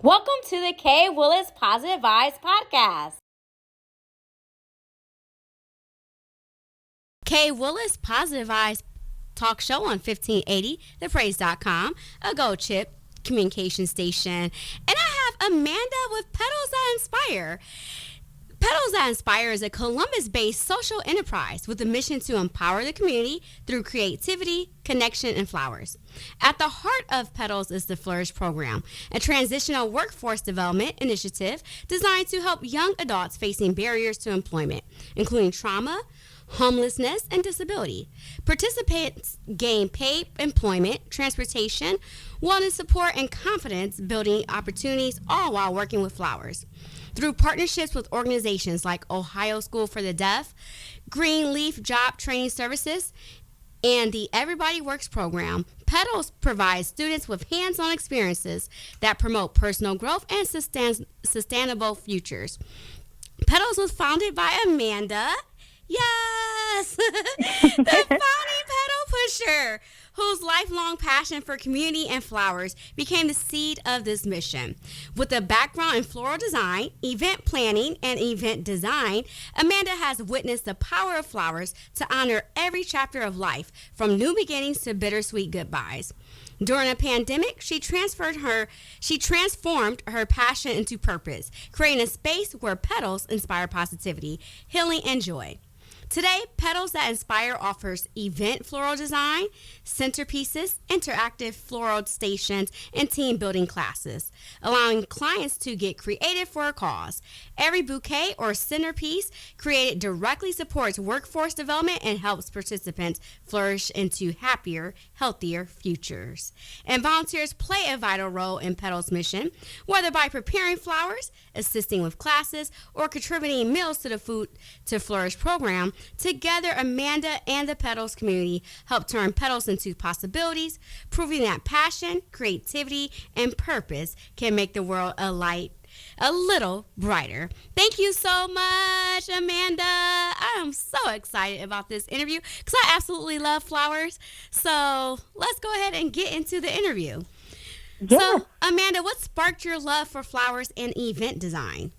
Welcome to the K. Willis Positive Vibes Podcast. K. Willis Positive Vibes talk show on 1580thepraise.com, a Gold Chip communication station. And I have Amanda with Petals That Inspire. Petals That Inspire is a Columbus-based social enterprise with a mission to empower the community through creativity, connection, and flowers. At the heart of Petals is the Flourish Program, a transitional workforce development initiative designed to help young adults facing barriers to employment, including trauma, homelessness, and disability. Participants gain paid employment, transportation, wellness support, and confidence building opportunities, all while working with flowers. Through partnerships with organizations like Ohio School for the Deaf, Greenleaf Job Training Services, and the EverybodyWorks Program, Petals provides students with hands-on experiences that promote personal growth and sustainable futures. Petals was founded by Amanda. Yes! The founding Petal Pusher, whose lifelong passion for community and flowers became the seed of this mission. With a background in floral design, event planning, and event design, Amanda has witnessed the power of flowers to honor every chapter of life, from new beginnings to bittersweet goodbyes. During a pandemic, she transformed her passion into purpose, creating a space where petals inspire positivity, healing, and joy. Today, Petals That Inspire offers event floral design, centerpieces, interactive floral stations, and team building classes, allowing clients to get creative for a cause. Every bouquet or centerpiece created directly supports workforce development and helps participants flourish into happier, healthier futures. And volunteers play a vital role in Petals' mission, whether by preparing flowers, assisting with classes, or contributing meals to the Food to Flourish program. Together, Amanda and the Petals community help turn petals into possibilities, proving that passion, creativity, and purpose can make the world a little brighter. Thank you so much, Amanda. I am so excited about this interview because I absolutely love flowers. So let's go ahead and get into the interview. Yeah. So, Amanda, what sparked your love for flowers and event design?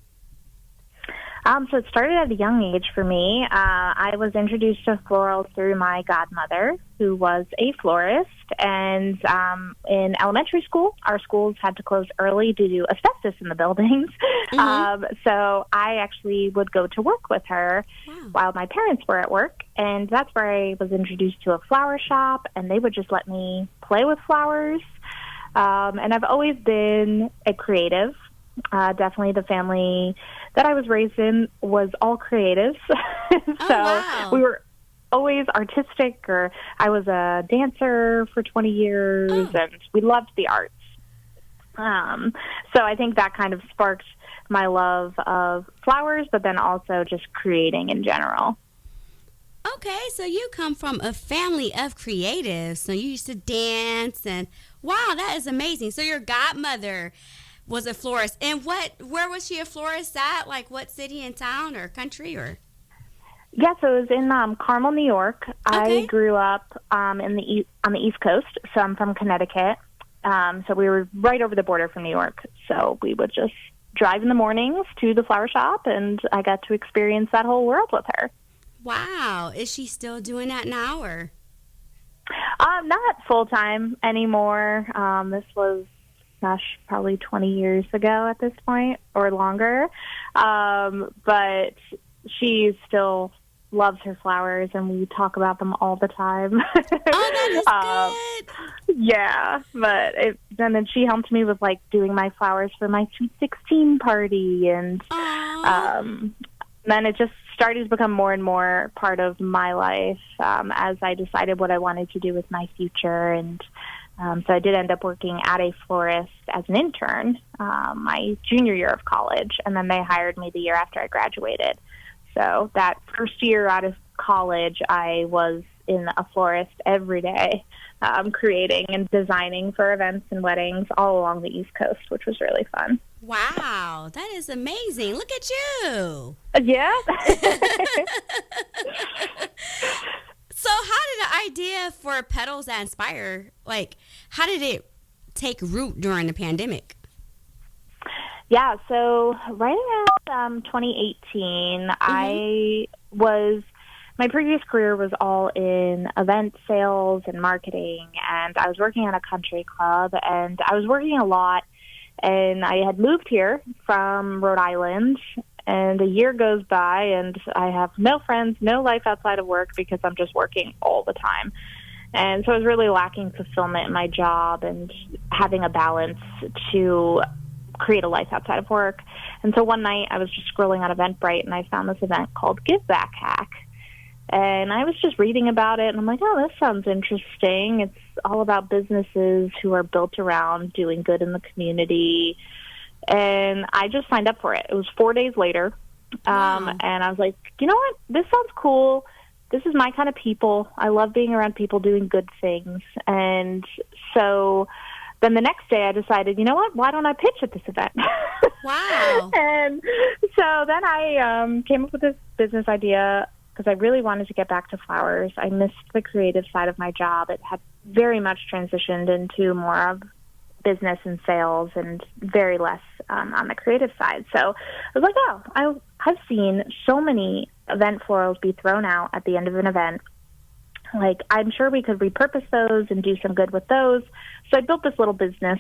So it started at a young age for me. I was introduced to floral through my godmother, who was a florist. And in elementary school, our schools had to close early due to asbestos in the buildings. Mm-hmm. So I actually would go to work with her while my parents were at work. And that's where I was introduced to a flower shop, and they would just let me play with flowers. And I've always been a creative. Definitely the family that I was raised in was all creatives. So we were always artistic, or I was a dancer for 20 years, and we loved the arts. So I think that kind of sparked my love of flowers, but then also just creating in general. Okay, so you come from a family of creatives. So you used to dance, and wow, that is amazing. So your godmother was a florist. And where was she a florist at? Like what city and town or country or? Yeah, so it was in Carmel, New York. Okay. I grew up on the East Coast, so I'm from Connecticut. So we were right over the border from New York. So we would just drive in the mornings to the flower shop, and I got to experience that whole world with her. Wow. Is she still doing that now or? Not full-time anymore. This was, probably 20 years ago at this point or longer. But she still loves her flowers, and we talk about them all the time. Oh, that is good. Yeah, but then she helped me with doing my flowers for my Sweet 16 party, and then it just started to become more and more part of my life as I decided what I wanted to do with my future. And so I did end up working at a florist as an intern my junior year of college, and then they hired me the year after I graduated. So that first year out of college, I was in a florist every day, creating and designing for events and weddings all along the East Coast, which was really fun. Wow, that is amazing. Look at you. Yeah. So how did the idea for Petals That Inspire, how did it take root during the pandemic? Yeah, so right around 2018, my previous career was all in event sales and marketing, and I was working at a country club, and I was working a lot, and I had moved here from Rhode Island, and a year goes by, and I have no friends, no life outside of work because I'm just working all the time. And so I was really lacking fulfillment in my job and having a balance to create a life outside of work. And so one night I was just scrolling on Eventbrite, and I found this event called Give Back Hack. And I was just reading about it, and I'm like, oh, this sounds interesting. It's all about businesses who are built around doing good in the community. And I just signed up for it. It was 4 days later. Wow. And I was like, you know what? This sounds cool. This is my kind of people. I love being around people doing good things. And so then the next day I decided, you know what? Why don't I pitch at this event? Wow. And so then I came up with this business idea because I really wanted to get back to flowers. I missed the creative side of my job. It had very much transitioned into more of business and sales and very less on the creative side. So I was like, oh, I've seen so many event florals be thrown out at the end of an event. Like, I'm sure we could repurpose those and do some good with those. So I built this little business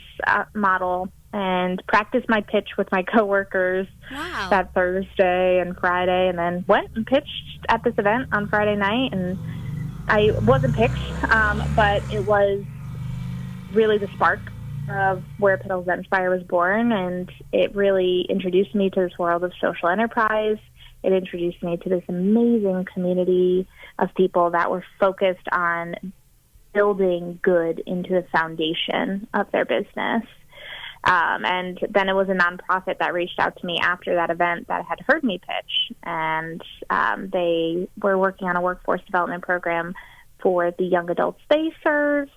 model and practiced my pitch with my coworkers Wow. that Thursday and Friday, and then went and pitched at this event on Friday night. And I wasn't picked, but it was really the spark of where Petals That Inspire was born, and it really introduced me to this world of social enterprise. It introduced me to this amazing community of people that were focused on building good into the foundation of their business. And then it was a nonprofit that reached out to me after that event that had heard me pitch, and they were working on a workforce development program for the young adults they serve,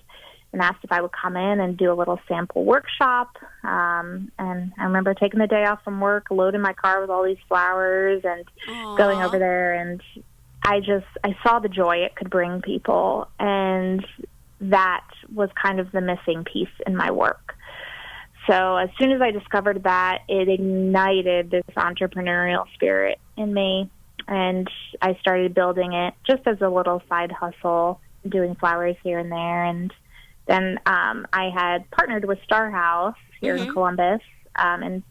and asked if I would come in and do a little sample workshop. And I remember taking the day off from work, loading my car with all these flowers and going over there. And I saw the joy it could bring people. And that was kind of the missing piece in my work. So as soon as I discovered that, it ignited this entrepreneurial spirit in me. And I started building it just as a little side hustle, doing flowers here and there. And then I had partnered with Star House here in Columbus in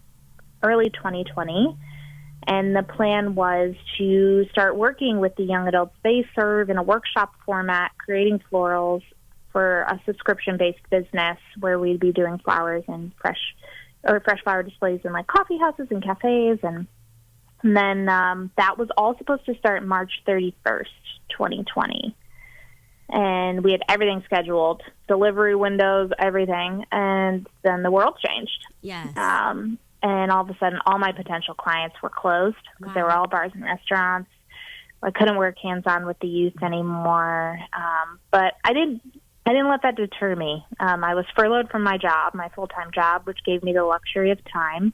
early 2020, and the plan was to start working with the young adults they serve in a workshop format, creating florals for a subscription-based business where we'd be doing flowers and fresh flower displays in like coffee houses and cafes, and then that was all supposed to start March 31st, 2020. And we had everything scheduled, delivery windows, everything. And then the world changed. Yes. And all of a sudden, all my potential clients were closed. Wow. They were all bars and restaurants. I couldn't work hands-on with the youth anymore. But I didn't let that deter me. I was furloughed from my job, my full-time job, which gave me the luxury of time.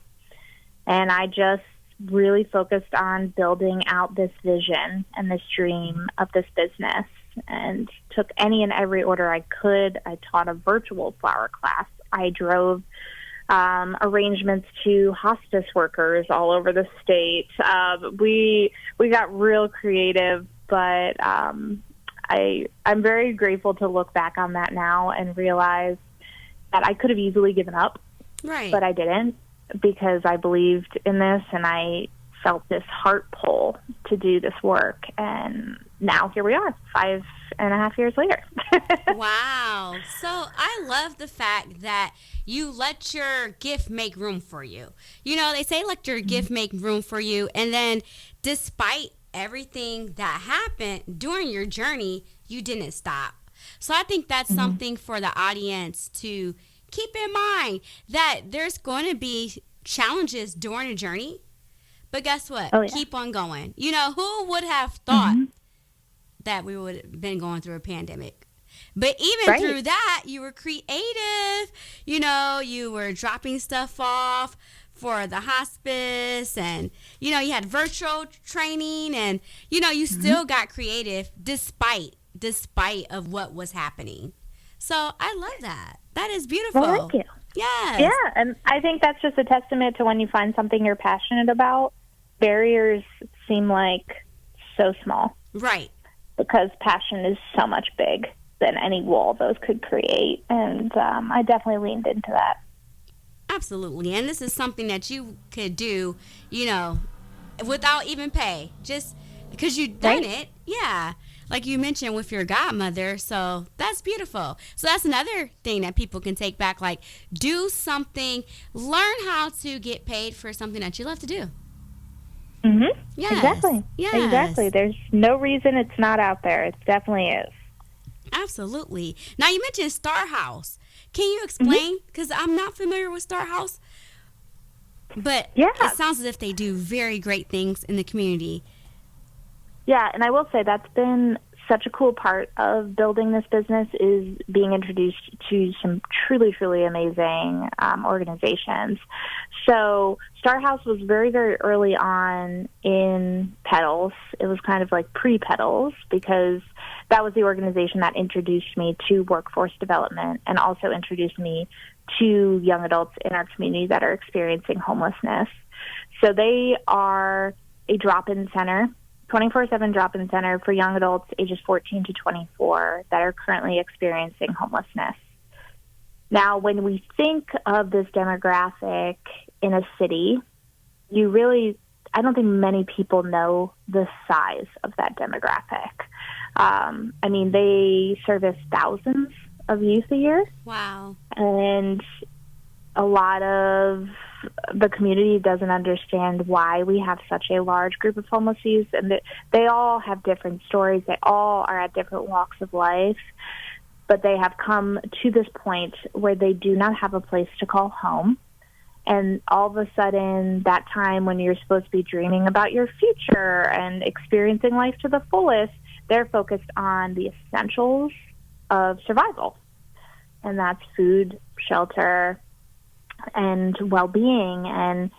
And I just really focused on building out this vision and this dream of this business, and took any and every order I could. I taught a virtual flower class. I drove arrangements to hospice workers all over the state. We got real creative, but I'm very grateful to look back on that now and realize that I could have easily given up, Right. but I didn't, because I believed in this and I felt this heart pull to do this work. And now here we are, 5.5 years later. Wow. So I love the fact that you let your gift make room for you. You know, they say let your gift make room for you. And then despite everything that happened during your journey, you didn't stop. So I think that's something for the audience to keep in mind, that there's going to be challenges during a journey. But guess what? Oh, yeah. Keep on going. You know, who would have thought that we would have been going through a pandemic? But even through that, you were creative. You know, you were dropping stuff off for the hospice, and, you know, you had virtual training, and, you know, you still got creative despite of what was happening. So I love that. That is beautiful. Well, thank you. Yes. Yeah, and I think that's just a testament to when you find something you're passionate about, barriers seem like so small. Right. Because passion is so much big than any wall those could create. And I definitely leaned into that. Absolutely. And this is something that you could do, without even pay, just because you've done it. Yeah. Like you mentioned with your godmother. So that's beautiful. So that's another thing that people can take back. Like, do something, learn how to get paid for something that you love to do. Mm-hmm. Yes. Exactly. Yes. Exactly. There's no reason it's not out there. It definitely is. Absolutely. Now, you mentioned Star House. Can you explain? Because I'm not familiar with Star House. But it sounds as if they do very great things in the community. Yeah, and I will say that's been such a cool part of building this business is being introduced to some truly, truly amazing organizations. So Star House was very, very early on in Petals. It was kind of like pre-Petals because that was the organization that introduced me to workforce development and also introduced me to young adults in our community that are experiencing homelessness. So they are a drop-in center, 24/7 drop-in center for young adults ages 14 to 24 that are currently experiencing homelessness. Now, when we think of this demographic in a city, I don't think many people know the size of that demographic. I mean, they service thousands of youth a year. Wow. And a lot of the community doesn't understand why we have such a large group of homeless youth, and they all have different stories. They all are at different walks of life, but they have come to this point where they do not have a place to call home. And all of a sudden, that time when you're supposed to be dreaming about your future and experiencing life to the fullest, they're focused on the essentials of survival. And that's food, shelter, and well-being. And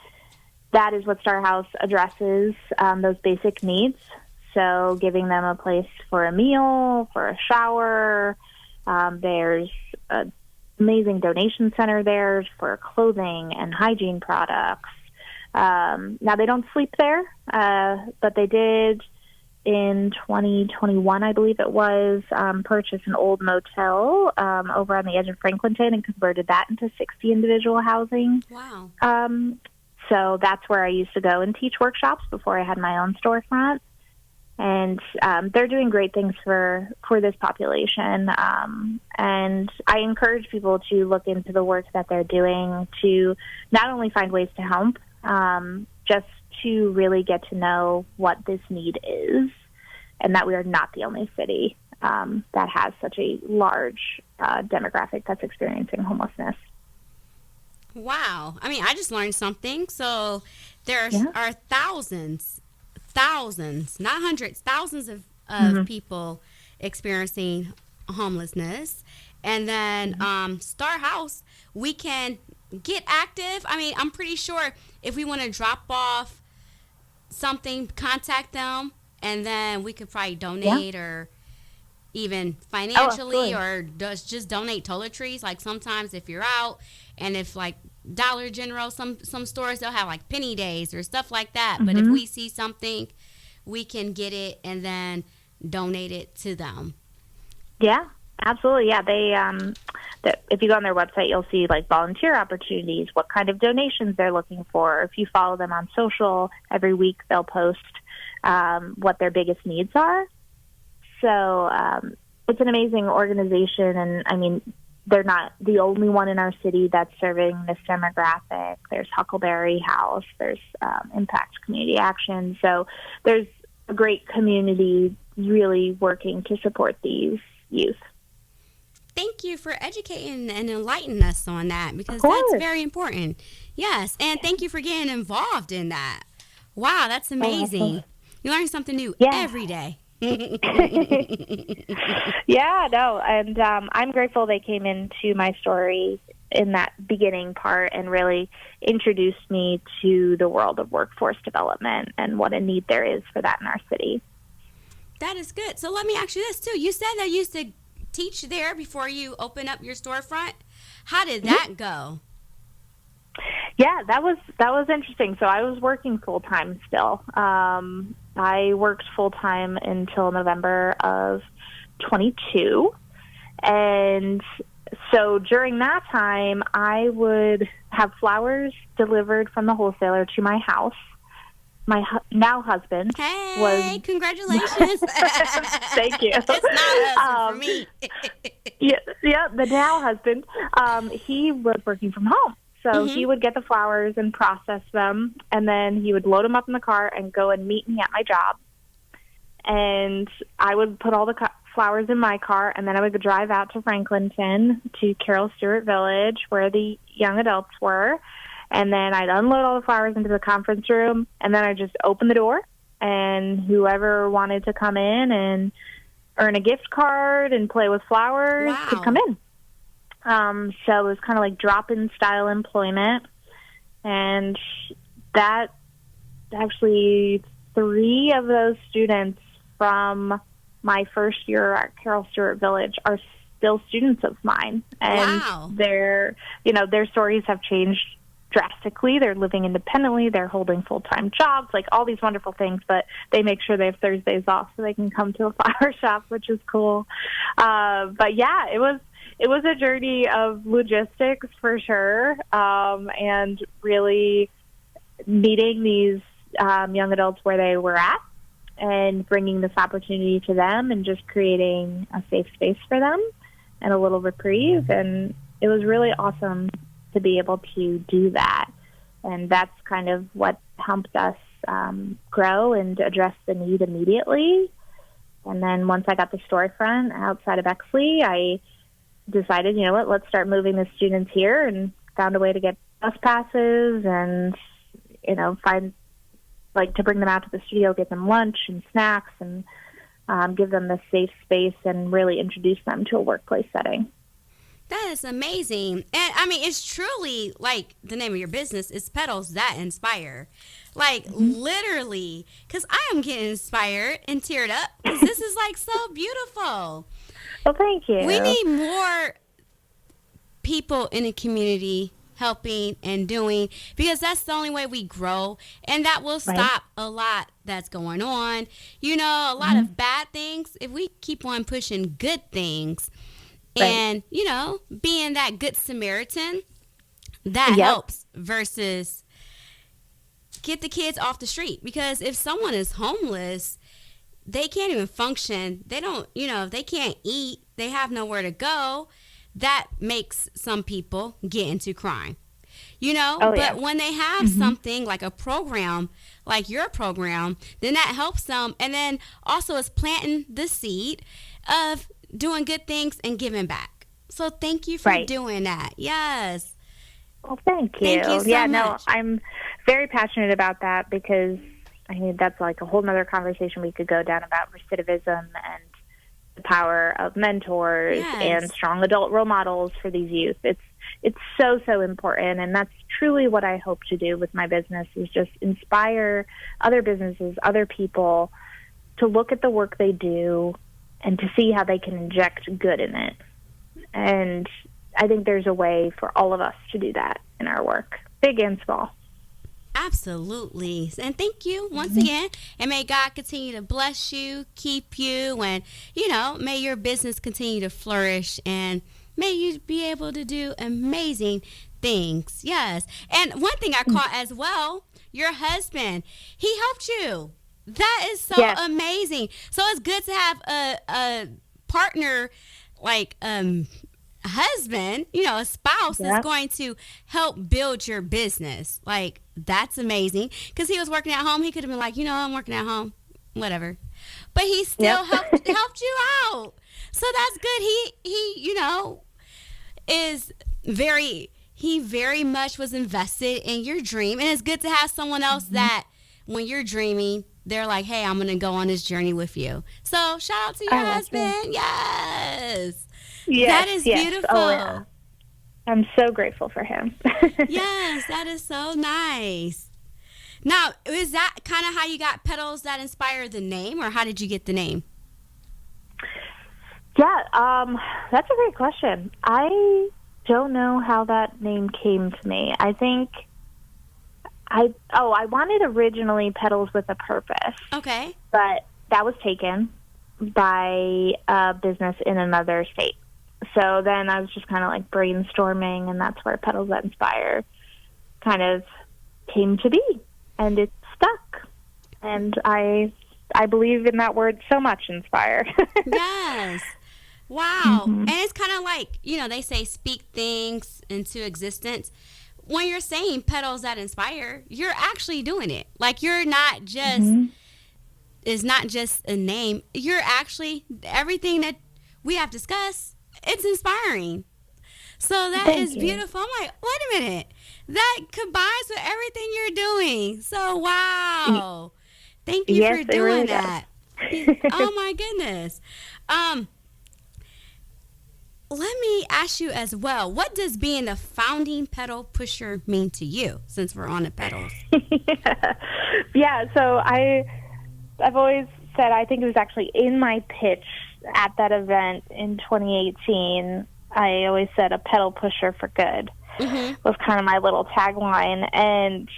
that is what Star House addresses, those basic needs. So giving them a place for a meal, for a shower. There's an amazing donation center there for clothing and hygiene products. Now, they don't sleep there, but they did in 2021, I believe it was, purchase an old motel over on the edge of Franklinton and converted that into 60 individual housing. Wow. So that's where I used to go and teach workshops before I had my own storefront. And they're doing great things for this population. And I encourage people to look into the work that they're doing to not only find ways to help, just to really get to know what this need is, and that we are not the only city that has such a large demographic that's experiencing homelessness. Wow. I mean, I just learned something. So there are thousands, not hundreds, thousands of people experiencing homelessness. And then Star House, we can get active. I mean, I'm pretty sure if we want to drop off something, contact them, and then we could probably donate or even financially or just donate toiletries. Like sometimes if you're out and if like Dollar General, some stores, they'll have like penny days or stuff like that. But if we see something, we can get it and then donate it to them. Yeah. Absolutely, yeah. They, if you go on their website, you'll see like volunteer opportunities, what kind of donations they're looking for. If you follow them on social, every week they'll post what their biggest needs are. So it's an amazing organization, and I mean, they're not the only one in our city that's serving this demographic. There's Huckleberry House, there's Impact Community Action. So there's a great community really working to support these youth. Thank you for educating and enlightening us on that, because that's very important. Yes, and thank you for getting involved in that. Wow, that's amazing. You learn something new every day. Yeah, no, and I'm grateful they came into my story in that beginning part and really introduced me to the world of workforce development and what a need there is for that in our city. That is good. So let me ask you this, too. You said that you used to teach there before you open up your storefront. How did that go? Yeah, that was interesting. So I was working full time still. I worked full time until November of 22, and so during that time, I would have flowers delivered from the wholesaler to my house. My now husband was... congratulations. Thank you. It's not a husband for me. yeah, the now husband, he was working from home. So he would get the flowers and process them, and then he would load them up in the car and go and meet me at my job. And I would put all the flowers in my car, and then I would drive out to Franklinton to Carroll Stewart Village, where the young adults were. And then I'd unload all the flowers into the conference room, and then I'd just open the door, and whoever wanted to come in and earn a gift card and play with flowers could come in. So it was kind of like drop-in style employment. And that actually 3 of those students from my first year at Carroll Stewart Village are still students of mine. And their stories have changed drastically. They're living independently. They're holding full-time jobs, like all these wonderful things, but they make sure they have Thursdays off so they can come to a flower shop, which is cool. But yeah, it was a journey of logistics for sure, and really meeting these young adults where they were at and bringing this opportunity to them and just creating a safe space for them and a little reprieve. And it was really awesome to be able to do that. And that's kind of what helped us grow and address the need immediately. And then once I got the storefront outside of Bexley, I decided, you know what, let's start moving the students here, and found a way to get bus passes and, find, to bring them out to the studio, get them lunch and snacks, and give them the safe space and really introduce them to a workplace setting. That is amazing. And I mean, it's truly like the name of your business is Petals That Inspire. Literally, because I am getting inspired and teared up because this is so beautiful. Well, thank you. We need more people in the community helping and doing, because that's the only way we grow, and that will stop a lot that's going on. A lot of bad things. If we keep on pushing good things and, being that good Samaritan, that helps versus get the kids off the street. Because if someone is homeless, they can't even function. They don't, they can't eat. They have nowhere to go. That makes some people get into crime, but when they have something like a program, like your program, then that helps them. And then also it's planting the seed of doing good things and giving back. So thank you for doing that. Yes. Well, thank you. Thank you so much. I'm very passionate about that because that's like a whole nother conversation we could go down about recidivism and the power of mentors and strong adult role models for these youth. It's so important, and that's truly what I hope to do with my business, is just inspire other businesses, other people to look at the work they do and to see how they can inject good in it. And I think there's a way for all of us to do that in our work, big and small. Absolutely. And thank you once again. And may God continue to bless you, keep you, and, may your business continue to flourish, and may you be able to do amazing things. Yes. And one thing I caught as well, your husband, he helped you. That is so amazing. So it's good to have a partner like husband, a spouse that's going to help build your business. That's amazing. Because he was working at home. He could have been like, I'm working at home, whatever. But he still helped you out. So that's good. He he very much was invested in your dream. And it's good to have someone else that when you're dreaming, they're like, hey, I'm going to go on this journey with you. So shout out to your husband. Yes. That is beautiful. Oh, yeah. I'm so grateful for him. Yes, that is so nice. Now, is that kind of how you got Petals That Inspire the name, or how did you get the name? Yeah, that's a great question. I don't know how that name came to me. I think I wanted originally Petals with a Purpose. Okay. But that was taken by a business in another state. So then I was just kind of like brainstorming, and that's where Petals That Inspire kind of came to be, and it stuck. And I believe in that word so much, inspire. Yes. Wow. Mm-hmm. And it's kind of like, they say speak things into existence. When you're saying Petals That Inspire, you're actually doing it. Like, you're not just, Mm-hmm. it's not just a name. You're actually, everything that we have discussed, it's inspiring. So that is beautiful. I'm like, wait a minute. That combines with everything you're doing. So, wow. Thank you for doing really that. Oh, my goodness. Let me ask you as well, what does being the founding Petal Pusher mean to you, since we're on the petals? Yeah, so I've always said, I think it was actually in my pitch at that event in 2018, I always said a petal pusher for good was kind of my little tagline. And,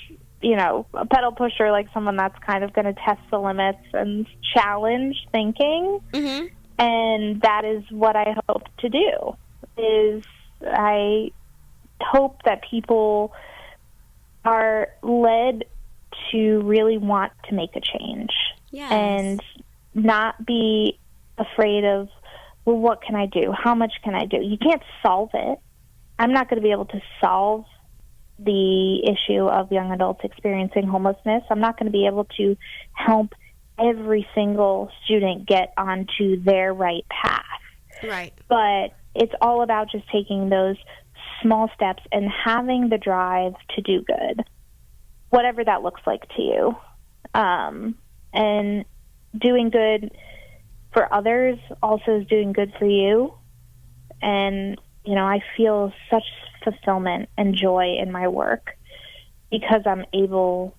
a petal pusher, like someone that's kind of going to test the limits and challenge thinking. Mm-hmm. And that is what I hope to do, is I hope that people are led to really want to make a change. Yes. And not be afraid of, well, what can I do? How much can I do? You can't solve it. I'm not going to be able to solve the issue of young adults experiencing homelessness. I'm not going to be able to help every single student get onto their right path. Right. But it's all about just taking those small steps and having the drive to do good, whatever that looks like to you. And doing good for others also is doing good for you. And, I feel such fulfillment and joy in my work because I'm able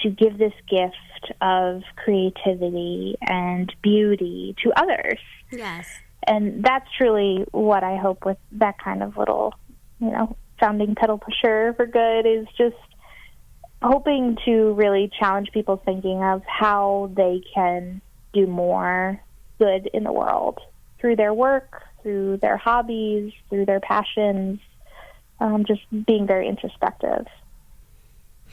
to give this gift of creativity and beauty to others. Yes. And that's truly what I hope with that kind of little, founding Petal Pusher for good, is just hoping to really challenge people's thinking of how they can do more good in the world through their work, through their hobbies, through their passions, just being very introspective.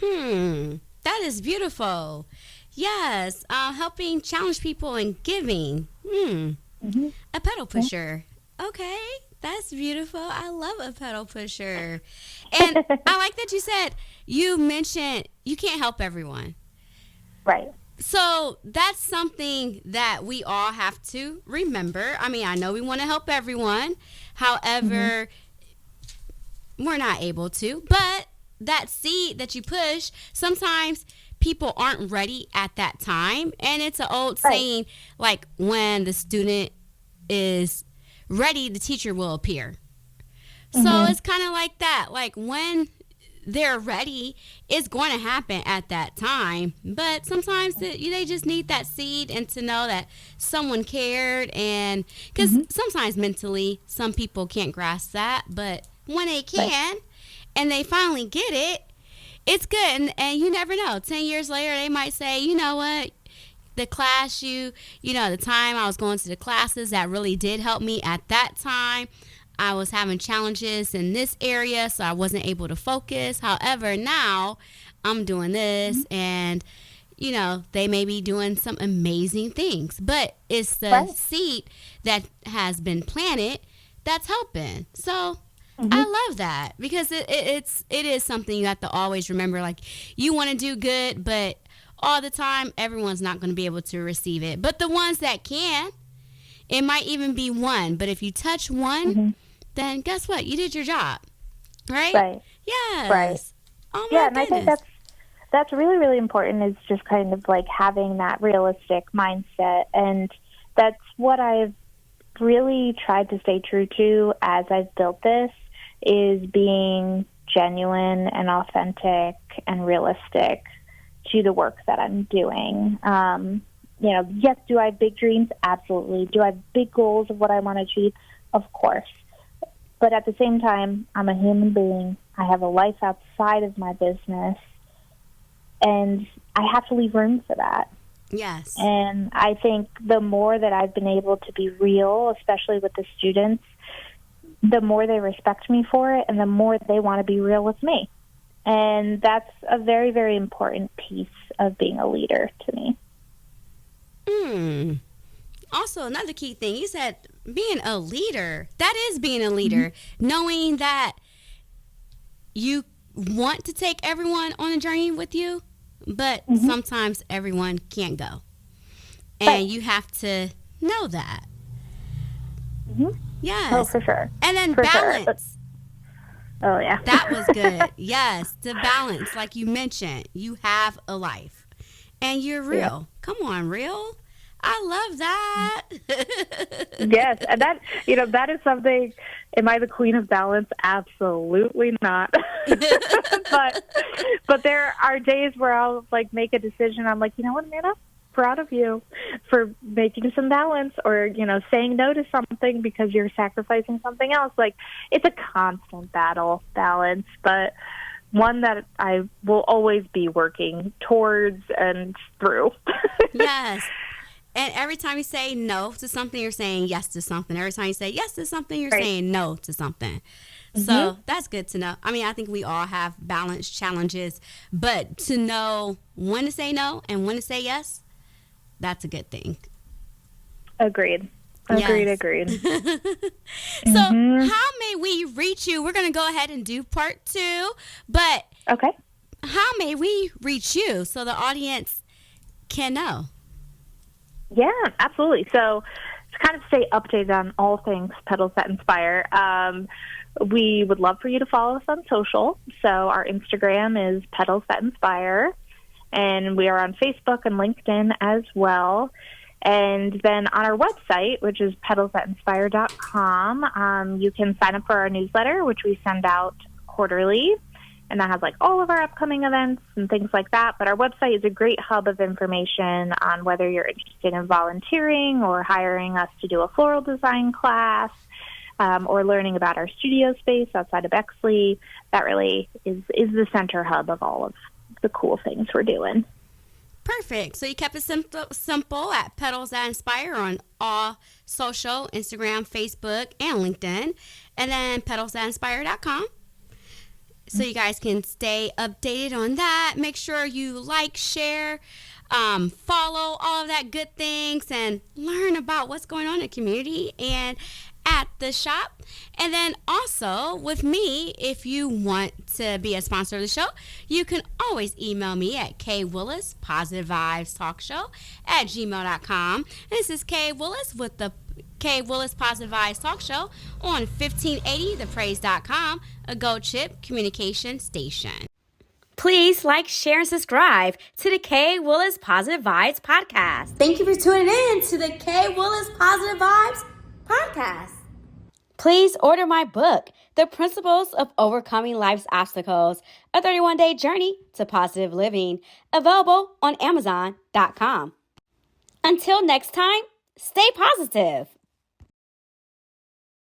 That is beautiful. Yes, helping challenge people and giving. A petal pusher. Okay, that's beautiful. I love a petal pusher. And I like that you mentioned you can't help everyone. Right. So that's something that we all have to remember. I mean, I know we want to help everyone. However, we're not able to. But that seed that you push, sometimes people aren't ready at that time. And it's an old saying, like, when the student is ready, the teacher will appear. So it's kind of like that. Like, when they're ready, it's going to happen at that time. But sometimes they just need that seed and to know that someone cared. And because sometimes mentally, some people can't grasp that. But when they can and they finally get it, it's good. And you never know. 10 years later, they might say, you know what? The class the time I was going to the classes, that really did help me at that time. I was having challenges in this area, so I wasn't able to focus. However, now I'm doing this, and, they may be doing some amazing things. But it's the seed that has been planted that's helping. So I love that, because it is something you have to always remember. Like, you want to do good, but all the time, everyone's not going to be able to receive it. But the ones that can, it might even be one. But if you touch one, then guess what? You did your job, right? Right. Yes. Right. Oh my and goodness. I think that's really, really important, is just kind of like having that realistic mindset. And that's what I've really tried to stay true to as I've built this, is being genuine and authentic and realistic to the work that I'm doing. Yes, do I have big dreams? Absolutely. Do I have big goals of what I want to achieve? Of course. But at the same time, I'm a human being. I have a life outside of my business, and I have to leave room for that. Yes. And I think the more that I've been able to be real, especially with the students, the more they respect me for it and the more they want to be real with me. And that's a very, very important piece of being a leader to me. Also, another key thing, you said being a leader. That is being a leader. Knowing that you want to take everyone on a journey with you, but sometimes everyone can't go. And you have to know that. Yes. Oh, for sure. And then For balance. Sure. Oh, yeah. That was good. Yes. The balance. Like you mentioned, you have a life. And you're real. Yeah. Come on, real. I love that. Yes, and that, that is something. Am I the queen of balance? Absolutely not. but there are days where I'll make a decision. I'm like, you know what, Amanda? Proud of you for making some balance, or saying no to something because you're sacrificing something else. It's a constant battle, balance, but one that I will always be working towards and through. Yes. And every time you say no to something, you're saying yes to something. Every time you say yes to something, you're saying no to something. So that's good to know. I mean, I think we all have balance challenges, but to know when to say no and when to say yes, that's a good thing. Agreed. So how may we reach you? We're going to go ahead and do part 2, but okay. How may we reach you so the audience can know? Yeah, absolutely. So to kind of stay updated on all things Petals That Inspire, we would love for you to follow us on social. So our Instagram is Petals That Inspire, and we are on Facebook and LinkedIn as well. And then on our website, which is petalsthatinspire.com, you can sign up for our newsletter, which we send out quarterly. And that has all of our upcoming events and things like that. But our website is a great hub of information on whether you're interested in volunteering or hiring us to do a floral design class, or learning about our studio space outside of Bexley. That really is the center hub of all of the cool things we're doing. Perfect. So you kept it simple at Petals That Inspire on all social, Instagram, Facebook, and LinkedIn. And then petalsthatinspire.com. So you guys can stay updated on that. Make sure you like, share, follow all of that good things, and learn about what's going on in the community and at the shop. And then also with me, if you want to be a sponsor of the show, you can always email me at kwillispositivevibestalkshow@gmail.com. This is Kay Willis with the Kay Willis Positive Vibes Talk Show on 1580thepraise.com, a Gold Chip communication station. Please like, share, and subscribe to the Kay Willis Positive Vibes podcast. Thank you for tuning in to the Kay Willis Positive Vibes podcast. Please order my book, The Principles of Overcoming Life's Obstacles, a 31-day journey to positive living, available on Amazon.com. Until next time, stay positive.